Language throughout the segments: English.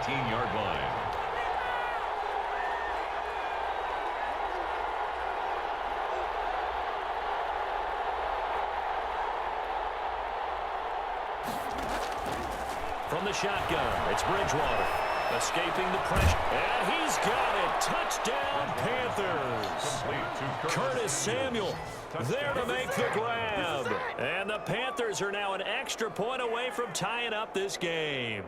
19-yard line. From the shotgun, it's Bridgewater. Escaping the pressure. And he's got it. Touchdown, Panthers. Curtis Samuel there to make the grab. And the Panthers are now an extra point away from tying up this game.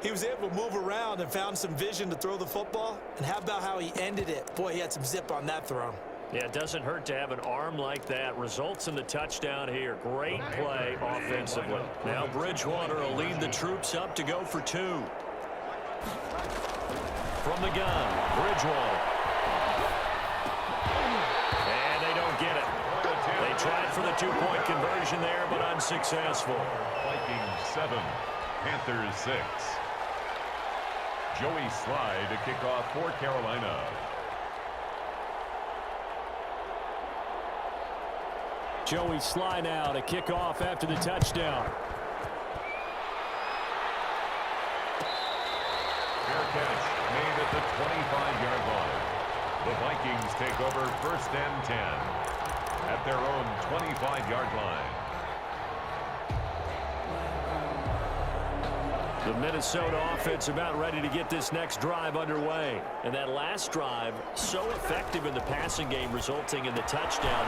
He was able to move around and found some vision to throw the football. And how about how he ended it? Boy, he had some zip on that throw. Yeah, it doesn't hurt to have an arm like that. Results in the touchdown here. Great play offensively. Now Bridgewater will lead the troops up to go for 2. From the gun, Bridgewater. And they don't get it. They tried for the 2-point conversion there, but unsuccessful. Vikings 7, Panthers 6. Joey Slye to kick off for Carolina. Joey Slye now to kick off after the touchdown. Fair catch made at the 25-yard line. The Vikings take over 1st and 10 at their own 25-yard line. The Minnesota offense about ready to get this next drive underway. And that last drive, so effective in the passing game, resulting in the touchdown.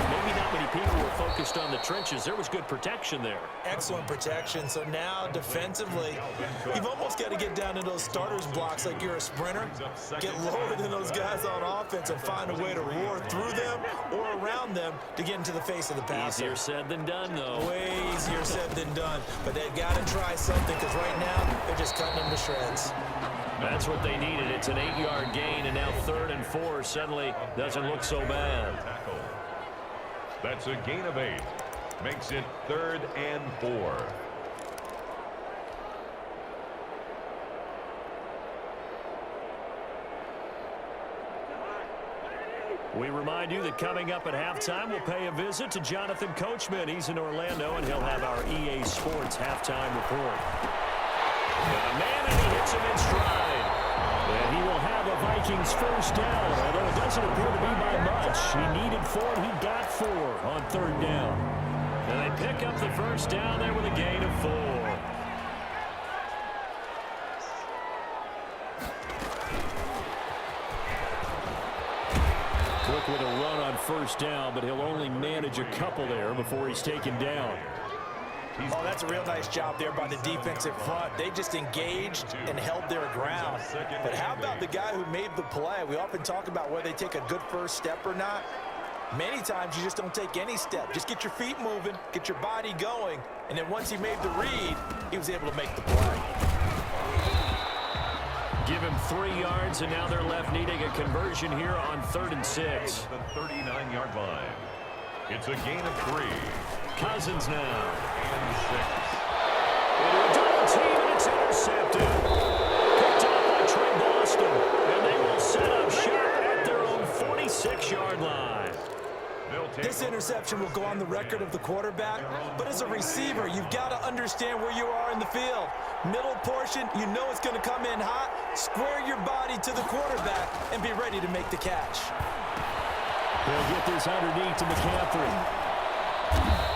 Maybe not many people were focused on the trenches. There was good protection there. Excellent protection. So now defensively, you've almost got to get down to those starters blocks like you're a sprinter. Get lower than those guys on offense and find a way to roar through them or around them to get into the face of the passer. Easier said than done, though. Way easier said than done. But they've got to try something because right now they're just cutting them to shreds. That's what they needed. It's an 8-yard gain, and now 3rd and 4 suddenly doesn't look so bad. That's a gain of 8. Makes it 3rd and 4. We remind you that coming up at halftime, we'll pay a visit to Jonathan Coachman. He's in Orlando, and he'll have our EA Sports halftime report. Man, and he hits him in stride. And he will have a Vikings first down, although it doesn't appear to be by much. He needed 4, and he got 4 on 3rd down. And they pick up the first down there with a gain of 4. Cook with a run on first down, but he'll only manage a couple there before he's taken down. Oh, that's a real nice job there by the defensive front. They just engaged and held their ground. But how about the guy who made the play? We often talk about whether they take a good first step or not. Many times you just don't take any step. Just get your feet moving, get your body going, and then once he made the read, he was able to make the play. Give him 3 yards, and now they're left needing a conversion here on 3rd and 6. The 39-yard line. It's a gain of 3. Cousins now. And 6. Into a double team, and it's intercepted. Picked up by Trey Boston, and they will set up shop at their own 46-yard line. This interception will go on the record of the quarterback, but as a receiver, you've got to understand where you are in the field. Middle portion, you know it's going to come in hot. Square your body to the quarterback and be ready to make the catch. They'll get this underneath to McCaffrey.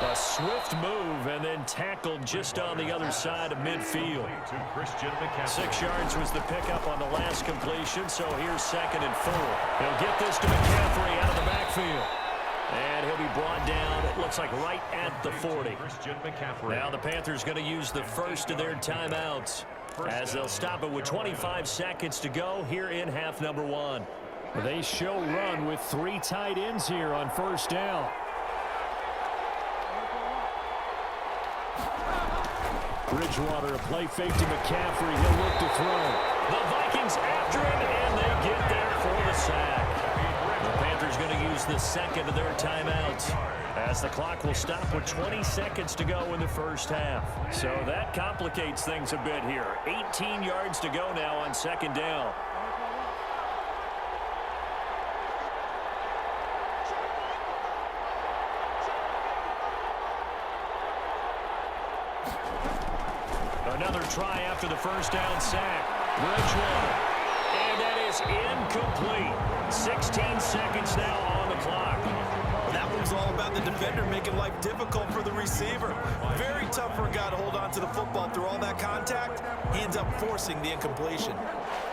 A swift move and then tackled just on the other side of midfield. 6 yards was the pickup on the last completion, so here's 2nd and 4. He'll get this to McCaffrey out of the backfield. And he'll be brought down, it looks like right at the 40. Now the Panthers going to use the first of their timeouts as they'll stop it with 25 seconds to go here in half number 1. They show run with 3 tight ends here on first down. Bridgewater, a play fake to McCaffrey. He'll look to throw. The Vikings after him, and they get there for the sack. The Panthers going to use the 2nd of their timeouts as the clock will stop with 20 seconds to go in the first half. So that complicates things a bit here. 18 yards to go now on 2nd down. Another try after the first down sack. Bridgewater. And that is incomplete. 16 seconds now on the clock. That one's all about the defender making life difficult for the receiver. Very tough for a guy to hold on to the football through all that contact. He ends up forcing the incompletion.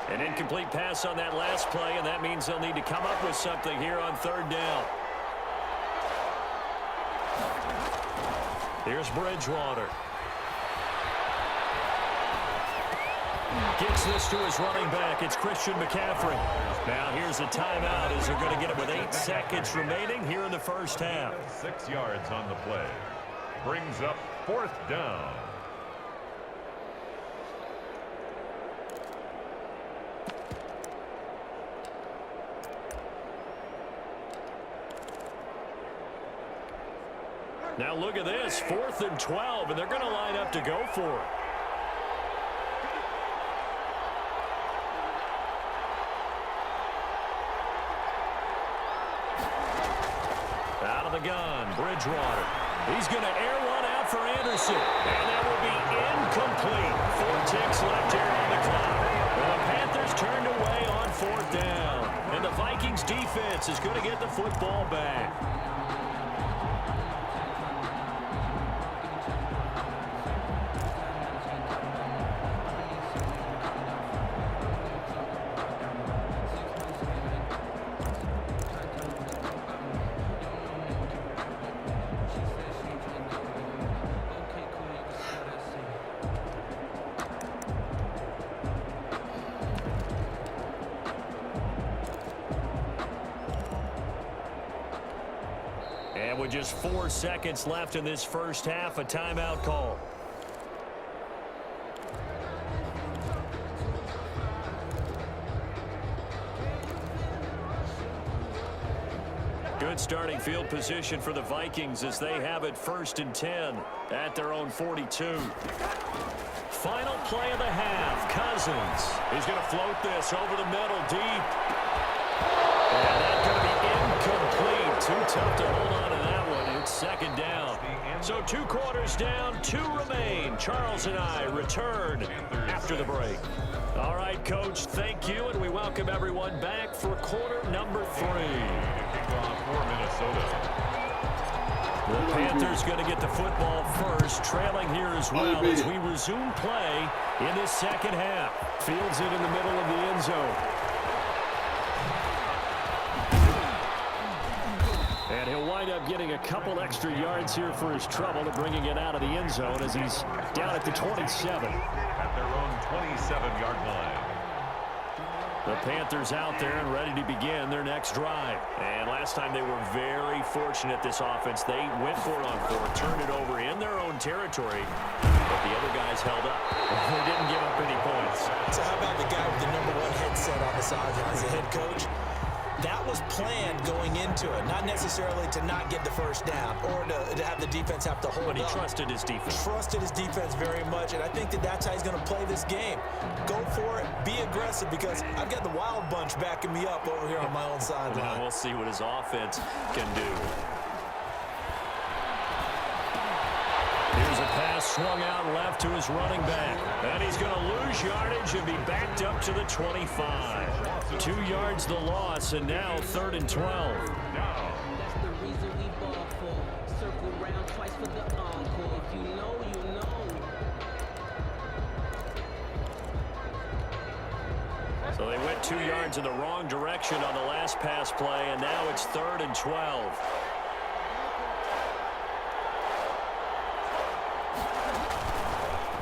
An incomplete pass on that last play, and that means they'll need to come up with something here on third down. Here's Bridgewater. Gets this to his running back. It's Christian McCaffrey. Now here's a timeout as they're going to get it with 8 seconds remaining here in the first half. 6 yards on the play. Brings up fourth down. Now look at this, 4th and 12, and they're going to line up to go for it. Out of the gun, Bridgewater. He's going to air one out for Anderson, and that will be incomplete. 4 ticks left here on the clock. Well, the Panthers turned away on 4th down, and the Vikings defense is going to get the football back. And with just 4 seconds left in this first half, a timeout call. Good starting field position for the Vikings as they have it 1st and 10 at their own 42. Final play of the half. Cousins. He's going to float this over the middle deep. And that's going to be incomplete. Too tough to hold on to that one. It's 2nd down. So 2 quarters down, 2 remain. Charles and I return after the break. All right, Coach, thank you, and we welcome everyone back for quarter number 3. For Minnesota. The Panthers going to get the football first, trailing here as well as we resume play in this second half. Fields it in the middle of the end zone. And he'll wind up getting a couple extra yards here for his trouble to bringing it out of the end zone as he's down at the 27. At their own 27-yard line. The Panthers out there and ready to begin their next drive. And last time they were very fortunate, this offense. They went for it on 4, turned it over in their own territory, but the other guys held up. They didn't give up any points. So how about the guy with the #1 headset on the sidelines, the head coach? That was planned going into it, not necessarily to not get the first down or to have the defense have to hold up. But he trusted his defense. Trusted his defense very much, and I think that's how he's going to play this game. Go for it, be aggressive, because I've got the wild bunch backing me up over here on my own sideline. Well, we'll see what his offense can do. Here's a pass swung out left to his running back. And he's going to lose yardage and be backed up to the 25. 2 yards the loss, and now 3rd and 12. That's the reason we ball for. Circle round twice for the encore. If you know, you know. So they went 2 yards in the wrong direction on the last pass play, and now it's 3rd and 12.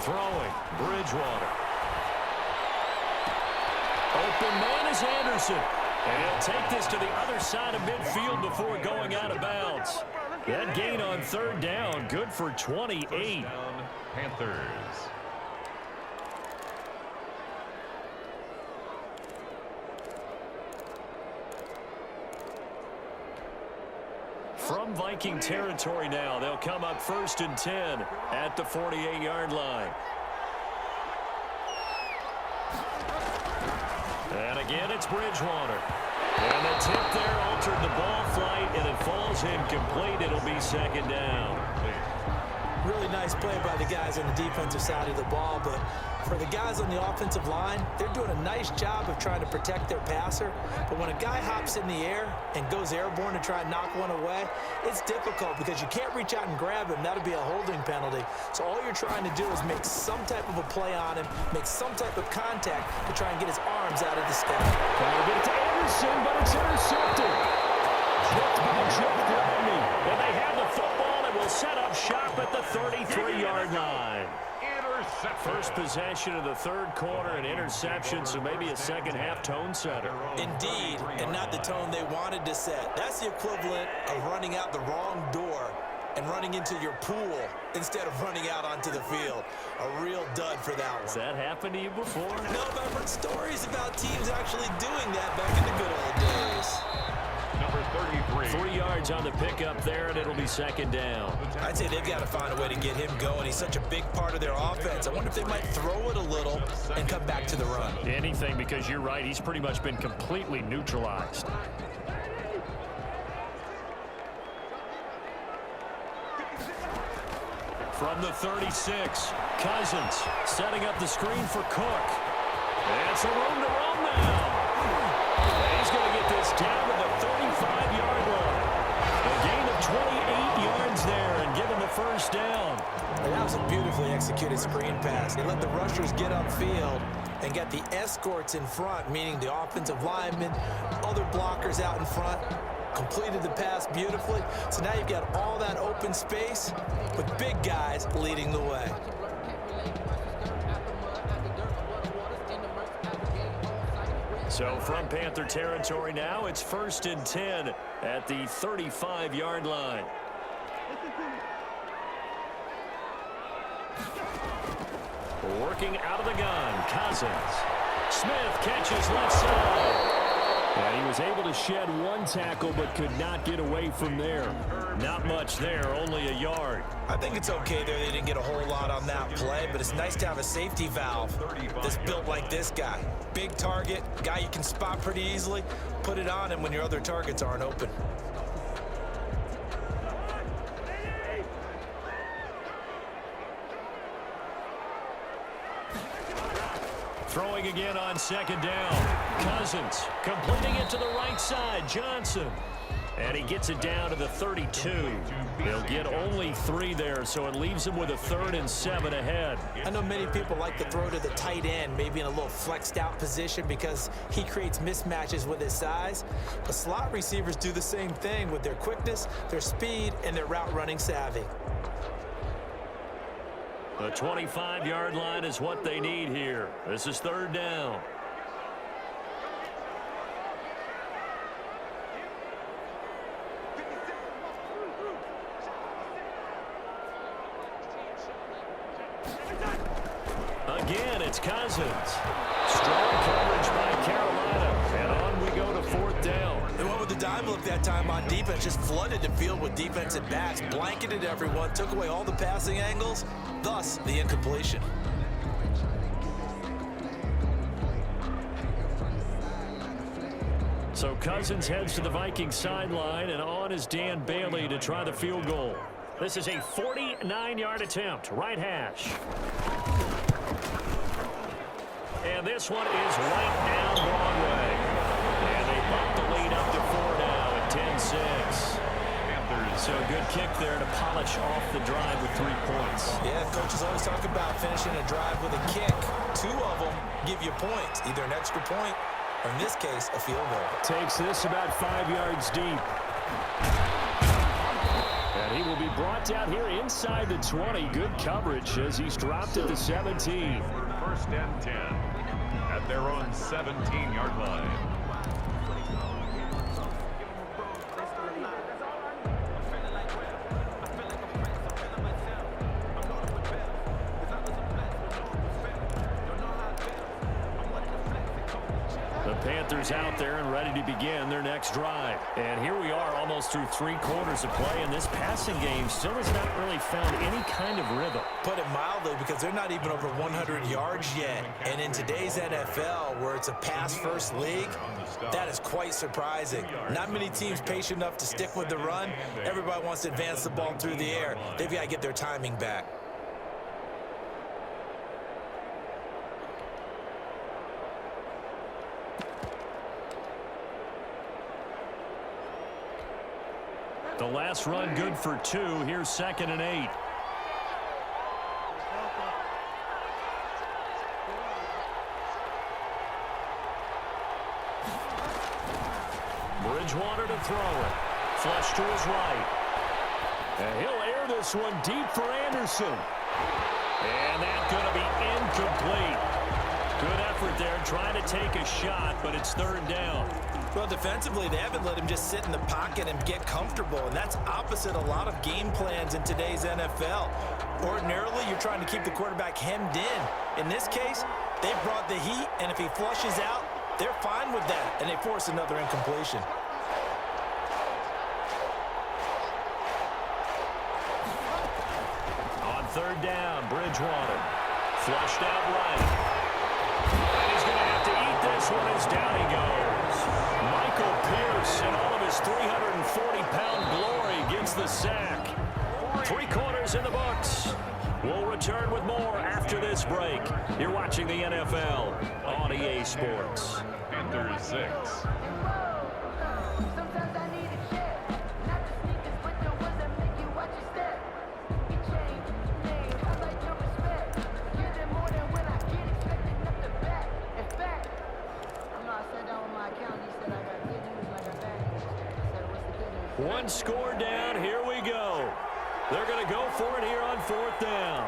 Throwing, Bridgewater. Open man is Anderson. And he'll take this to the other side of midfield before going out of bounds. That gain on 3rd down, good for 28. Down, Panthers. From Viking territory now, they'll come up 1st and 10 at the 48-yard line. And again, it's Bridgewater. And the tip there altered the ball flight, and it falls incomplete. It'll be 2nd down. Really nice play by the guys on the defensive side of the ball, but for the guys on the offensive line, they're doing a nice job of trying to protect their passer. But when a guy hops in the air and goes airborne to try and knock one away, it's difficult because you can't reach out and grab him. That'll be a holding penalty. So all you're trying to do is make some type of a play on him, make some type of contact to try and get his arms out of the sky. Trying to get it to Anderson, but it's intercepted. Tripped by Jeff Gladney. And they have the football and will set up shop at the 33-yard line. First possession of the third quarter, an interception, so maybe a second-half tone setter. Indeed, and not the tone they wanted to set. That's the equivalent of running out the wrong door and running into your pool instead of running out onto the field. A real dud for that one. Has that happened to you before? No, but I've heard stories about teams actually doing that back in the good old days. Number 33. 3 yards on the pickup there, and it'll be second down. I'd say they've got to find a way to get him going. He's such a big part of their offense. I wonder if they might throw it a little and come back to the run. Anything, because you're right, he's pretty much been completely neutralized. From the 36, Cousins setting up the screen for Cook. And some room to run now. He's going to get this down to the 35-yard line. A gain of 28 yards there and given the first down. And that was a beautifully executed screen pass. They let the rushers get upfield and get the escorts in front, meaning the offensive linemen, other blockers out in front. Completed the pass beautifully. So now you've got all that open space with big guys leading the way. So from Panther territory now, it's 1st and 10 at the 35-yard line. Working out of the gun, Cousins. Smith catches left side. And he was able to shed one tackle but could not get away from there. Not much there, only a yard. I think it's okay there. They didn't get a whole lot on that play, but it's nice to have a safety valve that's built like this guy. Big target, guy you can spot pretty easily. Put it on him when your other targets aren't open. Throwing again on second down. Cousins completing it to the right side. Johnson. And he gets it down to the 32. They'll get only 3 there, so it leaves him with a 3rd and 7 ahead. I know many people like to throw to the tight end, maybe in a little flexed out position because he creates mismatches with his size. But slot receivers do the same thing with their quickness, their speed, and their route running savvy. The 25-yard line is what they need here. This is 3rd down. Again, it's Cousins. Strong coverage by Carolina. And on we go to 4th down. They went with the dime look that time on defense, just flooded the field with defensive backs, blanketed everyone, took away all the passing angles, thus the incompletion. So Cousins heads to the Vikings sideline, and on is Dan Bailey to try the field goal. This is a 49-yard attempt, right hash. And this one is right down Broadway. And they bump the lead up to 4 now at 10-6. So a good kick there to polish off the drive with 3 points. Yeah, coaches always talk about finishing a drive with a kick. 2 of them give you points, either an extra point or, in this case, a field goal. Takes this about 5 yards deep. And he will be brought down here inside the 20. Good coverage as he's dropped at the 17. 1st and 10 at their own 17-yard line. The Panthers out there and ready to begin their next drive. And here we are almost through 3 quarters of play, and this passing game still has not really found any kind of rhythm. Put it mildly, because they're not even over 100 yards yet. And in today's NFL, where it's a pass-first league, that is quite surprising. Not many teams patient enough to stick with the run. Everybody wants to advance the ball through the air. They've got to get their timing back. The last run good for 2. Here's 2nd and 8. Bridgewater to throw it. Flush to his right. And he'll air this one deep for Anderson. And that's going to be incomplete. Good effort there trying to take a shot, but it's 3rd down. Well, defensively, they haven't let him just sit in the pocket and get comfortable, and that's opposite a lot of game plans in today's NFL. Ordinarily, you're trying to keep the quarterback hemmed in. In this case, they brought the heat, and if he flushes out, they're fine with that, and they force another incompletion. On 3rd down, Bridgewater. Flushed out right. And he's going to have to eat this one as down he goes. Michael Pierce, in all of his 340-pound glory, gets the sack. 3 quarters in the books. We'll return with more after this break. You're watching the NFL on EA Sports. Panthers 6. One score down. Here we go. They're going to go for it here on 4th down.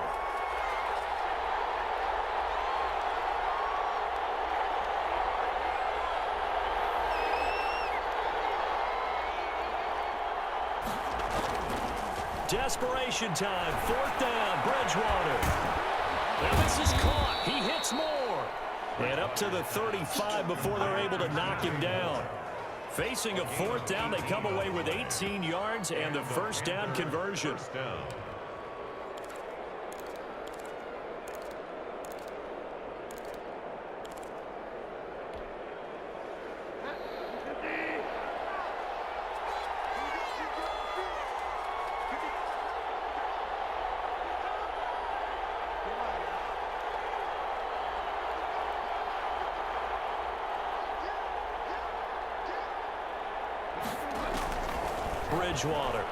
Desperation time. 4th down. Bridgewater. Now this is caught. He hits more. And up to the 35 before they're able to knock him down. Facing a 4th down, they come away with 18 yards and the 1st down conversion. Bridgewater.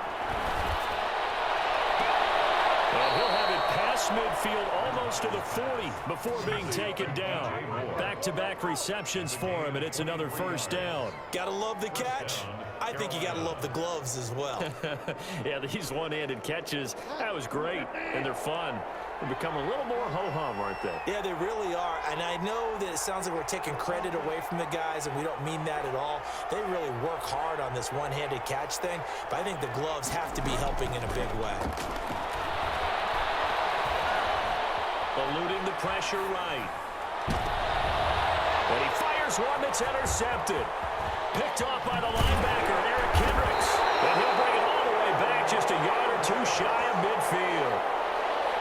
And he'll have it past midfield almost to the 40 before being taken down. Back-to-back receptions for him, and it's another 1st down. Gotta love the catch. I think you gotta love the gloves as well. Yeah, these one-handed catches, that was great, and they're fun. They become a little more ho-hum, aren't they? Yeah, they really are. And I know that it sounds like we're taking credit away from the guys, and we don't mean that at all. They really work hard on this one-handed catch thing, but I think the gloves have to be helping in a big way. Eluding the pressure right. And he fires one that's intercepted. Picked off by the linebacker, Eric Kendricks. And he'll bring it all the way back just a yard or 2 shy of midfield.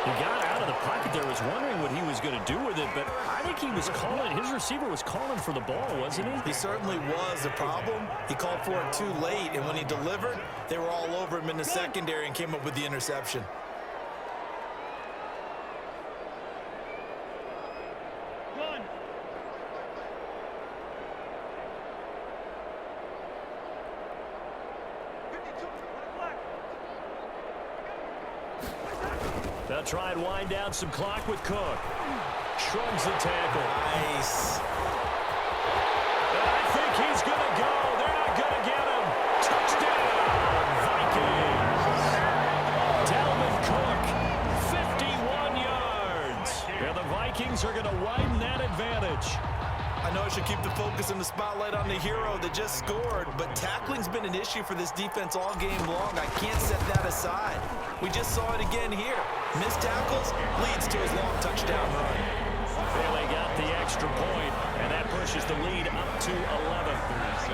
He got out of the pocket there, was wondering what he was going to do with it, but I think he was calling, his receiver was calling for the ball, wasn't he? He certainly was. The problem, he called for it too late, and when he delivered, they were all over him in the secondary and came up with the interception. They'll try and wind down some clock with Cook. Shrugs the tackle. Nice. And I think he's going to go. They're not going to get him. Touchdown, Vikings. Dalvin Cook, 51 yards. And the Vikings are going to widen that advantage. I know I should keep the focus and the spotlight on the hero that just scored, but tackling's been an issue for this defense all game long. I can't set that aside. We just saw it again here. Missed tackles leads to his long touchdown run. Well, they got the extra point, and that puts pushes the lead up to 11. 36.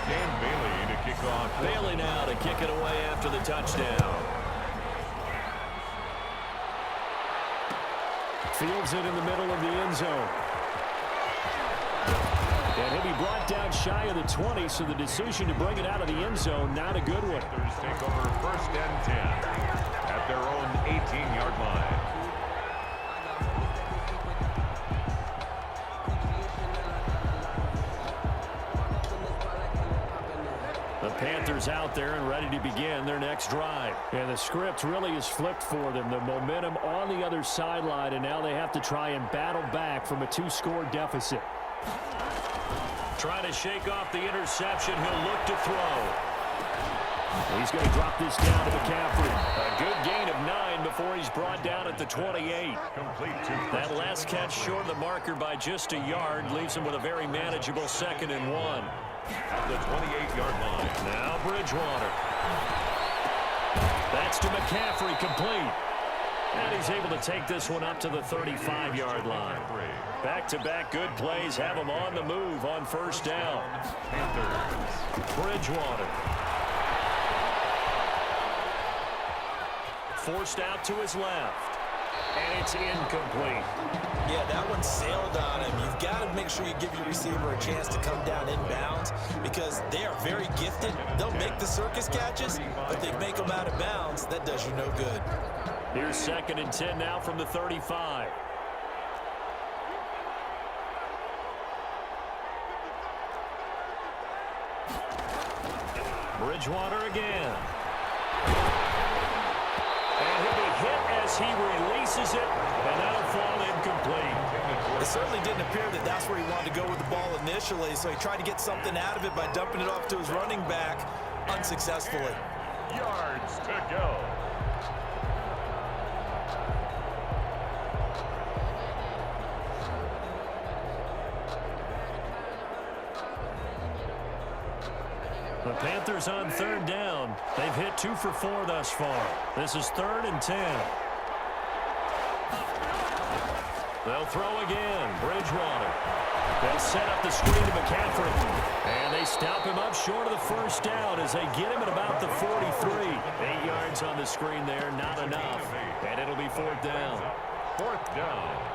Dan Bailey to kick off. Bailey now to kick it away after the touchdown. Fields it in the middle of the end zone. And he'll be brought down shy of the 20, so the decision to bring it out of the end zone, not a good one. Panthers take over 1st and 10 at their own 18-yard line. The Panthers out there and ready to begin their next drive. And the script really is flipped for them. The momentum on the other sideline, and now they have to try and battle back from a 2-score deficit. Trying to shake off the interception. He'll look to throw. He's going to drop this down to McCaffrey. A good gain of 9 before he's brought down at the 28. Complete to That last catch short of the marker by just a yard leaves him with a very manageable 2nd and 1. at the 28-yard line. Now Bridgewater. That's to McCaffrey, complete. And he's able to take this one up to the 35-yard line. Back-to-back good plays have him on the move on 1st down. Bridgewater. Forced out to his left. And it's incomplete. Yeah, that one sailed on him. You've got to make sure you give your receiver a chance to come down inbounds because they are very gifted. They'll make the circus catches, but they make them out of bounds. That does you no good. Here's 2nd and 10 now from the 35. Bridgewater again. And he'll be hit as he releases it, and that'll fall incomplete. It certainly didn't appear that that's where he wanted to go with the ball initially, so he tried to get something out of it by dumping it off to his running back unsuccessfully. Yards to go. The Panthers on 3rd down. They've hit 2 for 4 thus far. This is 3rd and 10. They'll throw again. Bridgewater. They'll set up the screen to McCaffrey. And they stop him up short of the 1st down as they get him at about the 43. 8 yards on the screen there, not enough. And it'll be 4th down. 4th down.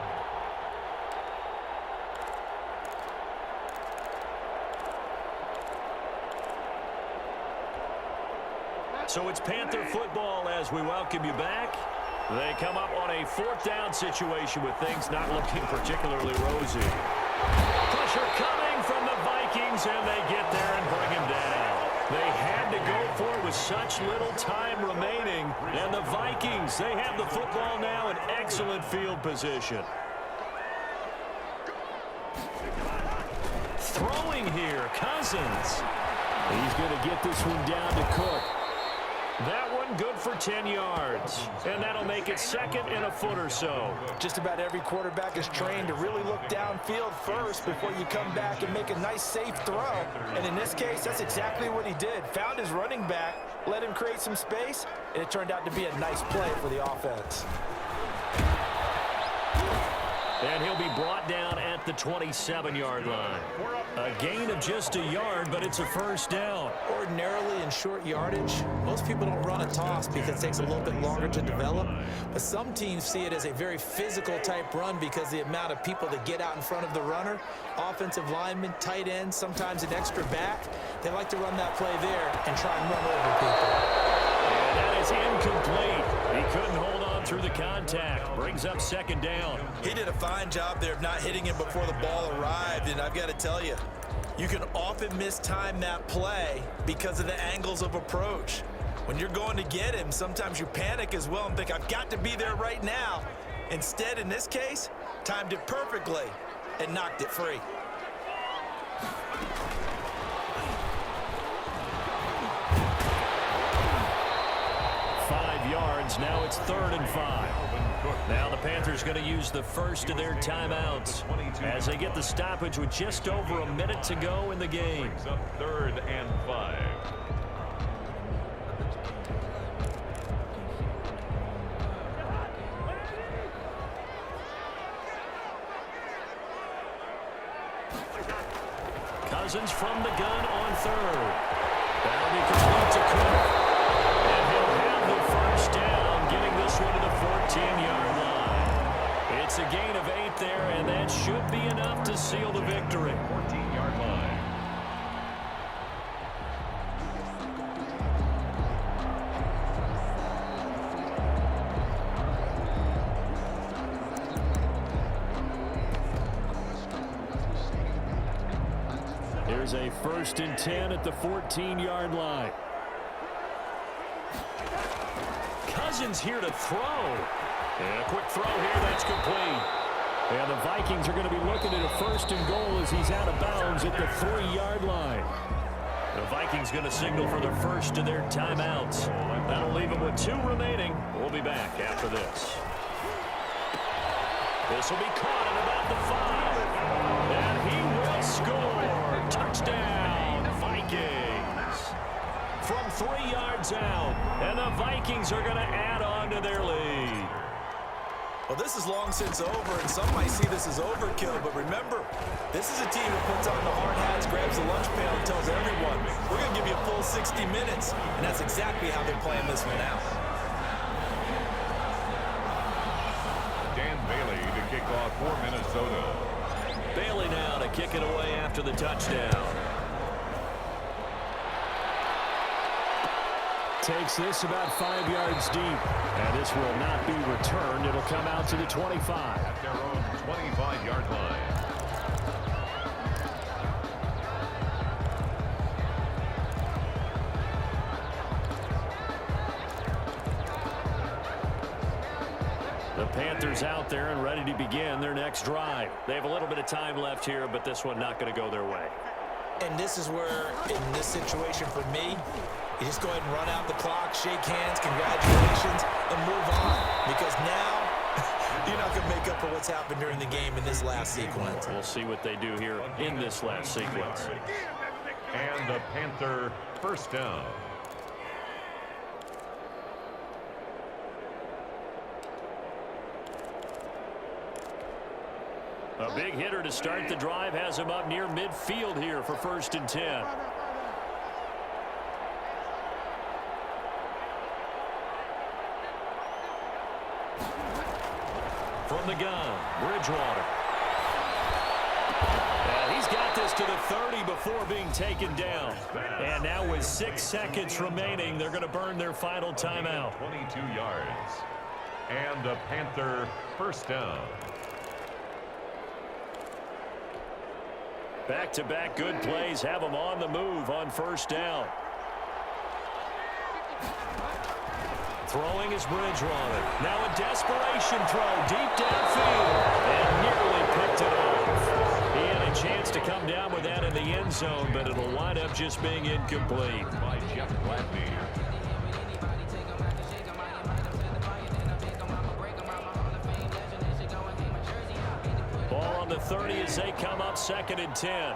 So it's Panther football as we welcome you back. They come up on a 4th down situation with things not looking particularly rosy. Pressure coming from the Vikings, and they get there and bring him down. They had to go for it with such little time remaining, and the Vikings, they have the football now in excellent field position. Throwing here, Cousins. He's going to get this one down to Cook. That one good for 10 yards, and that'll make it 2nd and a foot or so. Just about every quarterback is trained to really look downfield first before you come back and make a nice, safe throw. And in this case, that's exactly what he did. Found his running back, let him create some space, and it turned out to be a nice play for the offense. And he'll be brought down at the 27-yard line. A gain of just a yard, but it's a 1st down. Ordinarily in short yardage, most people don't run a toss because it takes a little bit longer to develop. But some teams see it as a very physical type run because the amount of people that get out in front of the runner, offensive linemen, tight ends, sometimes an extra back, they like to run that play there and try and run over people. And that is incomplete. He couldn't hold on through the contact. Brings up 2nd down. He did a fine job there of not hitting him before the ball arrived, and I've got to tell you, you can often mistime that play because of the angles of approach. When you're going to get him, sometimes you panic as well and think, I've got to be there right now. Instead, in this case, timed it perfectly and knocked it free. Yards. Now it's 3rd and 5. Now the Panthers going to use the first of their timeouts as they get the stoppage with just over a minute to go in the game. 3rd and 5. Cousins from the gun on third. That'll be complete to Cook. And he'll have the first down, getting this one to the 14-yard line. It's a gain of 8 there, and that should be enough to seal the victory. 14-yard line. Here's a 1st and 10 at the 14-yard line. Cousins here to throw. And a quick throw here, that's complete. And the Vikings are going to be looking at a 1st and goal as he's out of bounds at the 3-yard line. The Vikings going to signal for their first of their timeouts. That'll leave them with 2 remaining. We'll be back after this. This will be caught at about the 5. And he will score. Touchdown, Vikings. From 3 yards out. And the Vikings are going to add on to their lead. Well, this is long since over, and some might see this as overkill, but remember, this is a team that puts on the hard hats, grabs the lunch pail, and tells everyone, we're going to give you a full 60 minutes, and that's exactly how they're playing this one out. Dan Bailey to kick off for Minnesota. Bailey now to kick it away after the touchdown. Takes this about 5 yards deep. And this will not be returned. It'll come out to the 25. At their own 25-yard line. The Panthers out there and ready to begin their next drive. They have a little bit of time left here, but this one not going to go their way. And this is where, in this situation for me, you just go ahead and run out the clock, shake hands, congratulations, and move on. Because now, you're not going to make up for what's happened during the game in this last sequence. We'll see what they do here in this last sequence. And the Panther first down. A big hitter to start the drive has him up near midfield here for 1st and 10. From the gun, Bridgewater. And he's got this to the 30 before being taken down. And now with 6 seconds remaining, they're going to burn their final timeout. 22 yards. And the Panther first down. Back-to-back good plays have them on the move on 1st down. Throwing is Bridgewater. Now a desperation throw deep downfield. And nearly picked it off. He had a chance to come down with that in the end zone, but it'll wind up just being incomplete. By Jeff Gladney. Ball on the 30 as they come up 2nd and 10.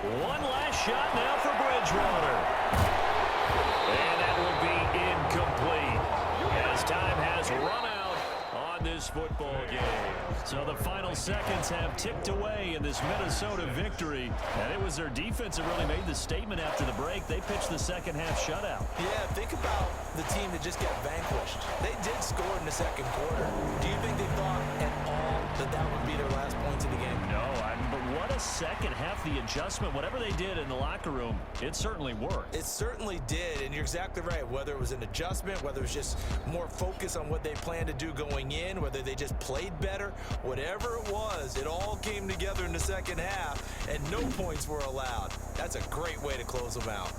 One last shot now for Bridgewater. And that will be incomplete as time has run out on this football game. So the final seconds have ticked away in this Minnesota victory. And it was their defense that really made the statement after the break. They pitched the second half shutout. Yeah, think about the team that just got vanquished. They did score in the 2nd quarter. Do you think they thought at all that that would be their last points of the game? No, but what a second half, the adjustment, whatever they did in the locker room, it certainly worked. It certainly did, and you're exactly right. Whether it was an adjustment, whether it was just more focus on what they planned to do going in, whether they just played better, whatever it was, it all came together in the 2nd half, and no points were allowed. That's a great way to close them out.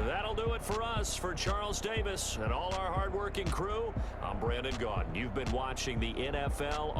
That'll do it for us. For Charles Davis and all our hardworking crew, I'm Brandon Gaudin. You've been watching the NFL